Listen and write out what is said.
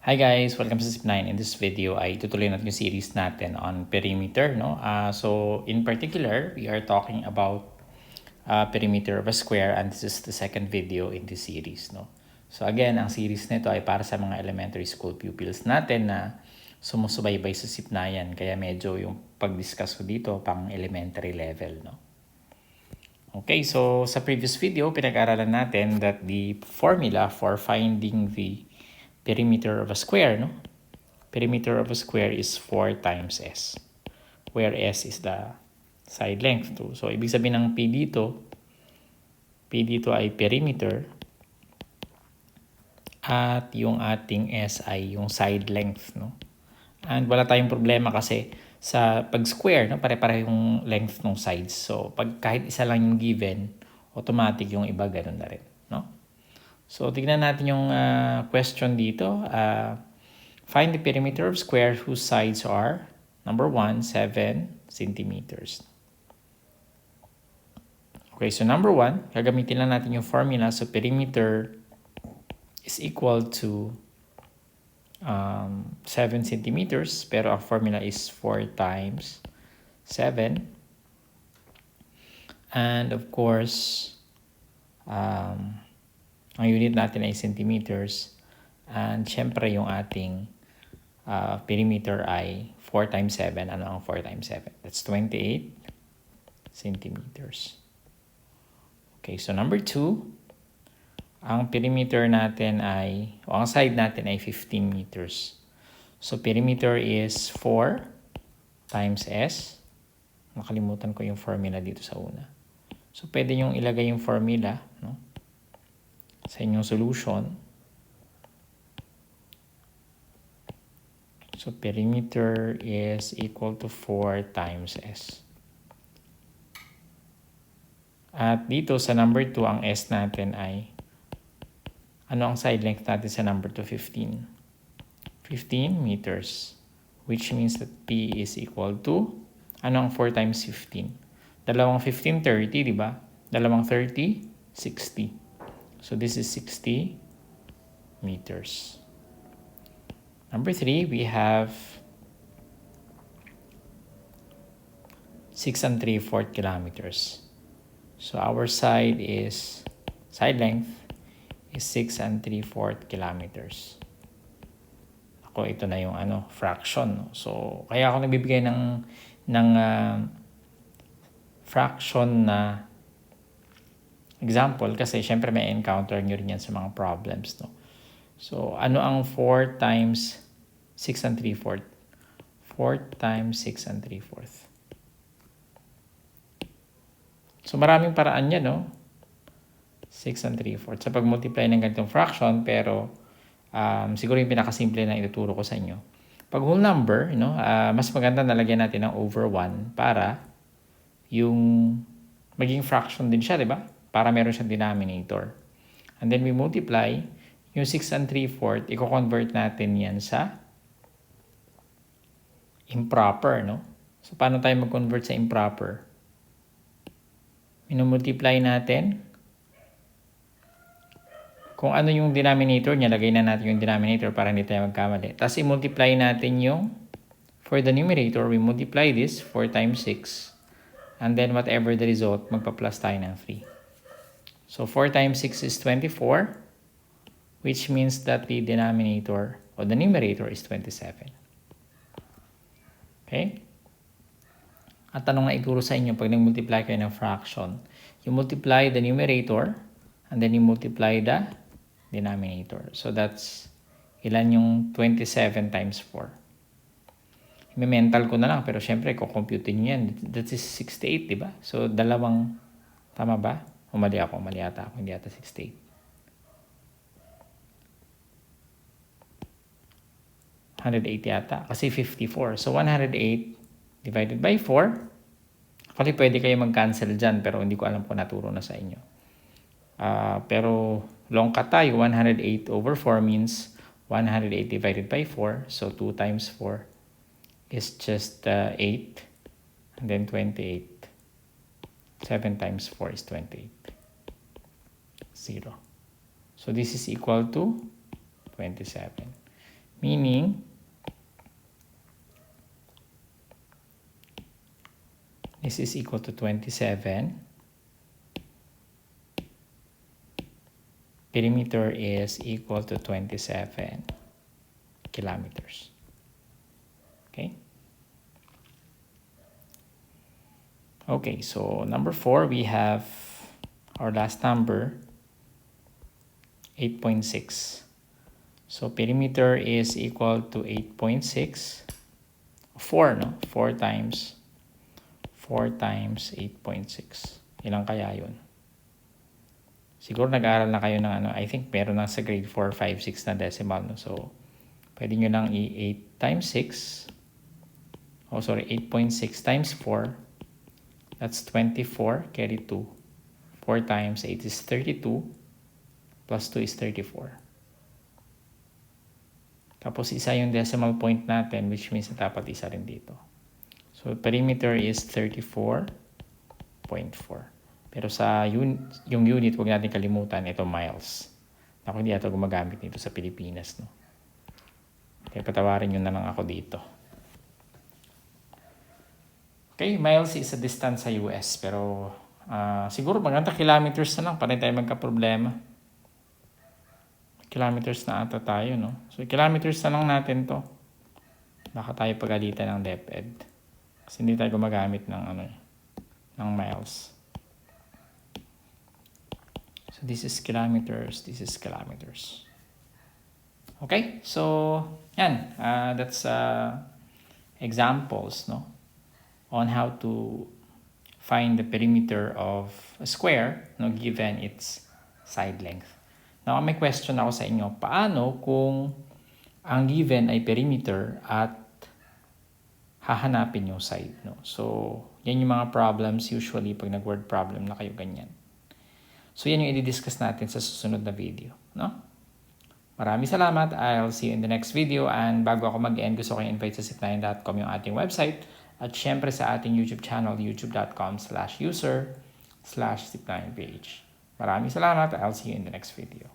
Hi guys! Welcome sa Zip9. In this video ay tutuloy natin yung series natin on perimeter. No? So in particular, we are talking about perimeter of a square and this is the second video in this series. No? So again, ang series nito ay para sa mga elementary school pupils natin na sumusubaybay sa Zip9. Kaya medyo yung pag-discuss ko dito pang elementary level. No? Okay, so sa previous video, pinag-aralan natin that the formula for finding the perimeter of a square, no? Perimeter of a square is 4 times S, where S is the side length. So, ibig sabihin ng P dito ay perimeter, at yung ating S ay yung side length, no? And wala tayong problema kasi sa pag-square, no, pare-pareho yung length ng sides. So, pag kahit isa lang yung given, automatic yung iba ganun na rin, no? So, tignan natin yung question dito. Find the perimeter of square whose sides are, number 1, 7 centimeters. Okay, so number 1, gagamitin lang natin yung formula. So, perimeter is equal to 7 centimeters. Pero ang formula is 4 times 7. And of course, ang unit natin ay centimeters. And syempre yung ating perimeter ay 4 times 7. Ano ang 4 times 7? That's 28 centimeters. Okay, so number 2, ang perimeter natin ay, o ang side natin ay 15 meters. So perimeter is 4 times S. Nakalimutan ko yung formula dito sa una. So pwede nyong ilagay yung formula, no, sa inyong solution. So perimeter is equal to 4 times S. At dito sa number 2, ang S natin ay, ano ang side length natin sa number 2? 15. 15 meters. Which means that P is equal to, ano ang 4 times 15? Dalawang 15, 30, di ba? Dalawang 30, 60. So this is 60 meters. Number 3, we have 6 3/4 kilometers. So our side length is 6 3/4 kilometers. Ako, ito na yung fraction. No? So kaya ako nagbibigay ng fraction na example kasi syempre may encounter nyo rin yan sa mga problems. No? So ano ang 4 times 6 3/4? 4 times 6 3/4. So maraming paraan yan, no? 6 3/4. Sa pag-multiply ng ganitong fraction, pero siguro yung pinakasimple na ituturo ko sa inyo. Pag whole number, mas maganda nalagyan natin ng over 1 para yung maging fraction din siya, di ba? Para meron siyang denominator. And then we multiply yung 6 3/4, i-convert natin yan sa improper, no? So, paano tayo mag-convert sa improper? Minumultiply natin. Kung ano yung denominator niya, lagay na natin yung denominator para hindi tayo magkamali. Tapos, i-multiply natin yung, for the numerator, we multiply this 4 times 6. And then, whatever the result, magpa-plus tayo ng 3. So, 4 times 6 is 24, which means that the denominator or the numerator is 27. Okay? At tanong na ituro sa inyo pag nag-multiply kayo ng fraction. You multiply the numerator and then you multiply the denominator. So that's ilan yung 27 times 4. I-mental ko na lang pero syempre kukompute nyo yan. That is 68, di ba? So dalawang, tama ba? O mali ako, mali ata ako. Hindi ata 68. 180 yata. Kasi 54. So 108 divided by 4. Actually, pwede kayo mag-cancel dyan pero hindi ko alam kung naturo na sa inyo. Pero long cut tayo. 108 over 4 means 108 divided by 4. So 2 times 4 is just 8. And then 28. 7 times 4 is 28. 0. So this is equal to 27. Meaning, this is equal to 27. Perimeter is equal to 27 kilometers. Okay? Okay, so number 4, we have our last number, 8.6. So perimeter is equal to 8.6. 4, no? 4 times 8.6. Ilang kaya yun? Siguro nag-aaral na kayo ng ano, I think meron na sa grade 4, 5, 6 na decimal. No? So, pwede nyo lang i-8 times 6. 8.6 times 4. That's 24, carry 2. 4 times 8 is 32. Plus 2 is 34. Tapos isa yung decimal point natin, which means na dapat isa rin dito. So, perimeter is 34.4. Pero sa yung unit, huwag natin kalimutan, ito miles. Ako hindi ito gumagamit nito sa Pilipinas. No? Kaya patawarin nyo na lang ako dito. Okay, miles is a distance sa US. Pero siguro maganda kilometers na lang para tayo magka-problema. Kilometers na ata tayo, no? So, kilometers na lang natin to. Baka tayo pagalitan ng DepEd. Kasi hindi tayo gumagamit ng ng miles. So, this is kilometers, this is kilometers. Okay, so, yan. That's examples, no? On how to find the perimeter of a square, no, given its side length. Now, may question ako sa inyo. Paano kung ang given ay perimeter at hahanapin yung side, no? So, yan yung mga problems usually pag nag-word problem na kayo ganyan. So, yan yung i-discuss natin sa susunod na video, no? Maraming salamat. I'll see you in the next video. And bago ako mag-end, gusto ko i-invite sa zip9.com yung ating website. At syempre sa ating YouTube channel, youtube.com/user/zip9page. Maraming salamat. I'll see you in the next video.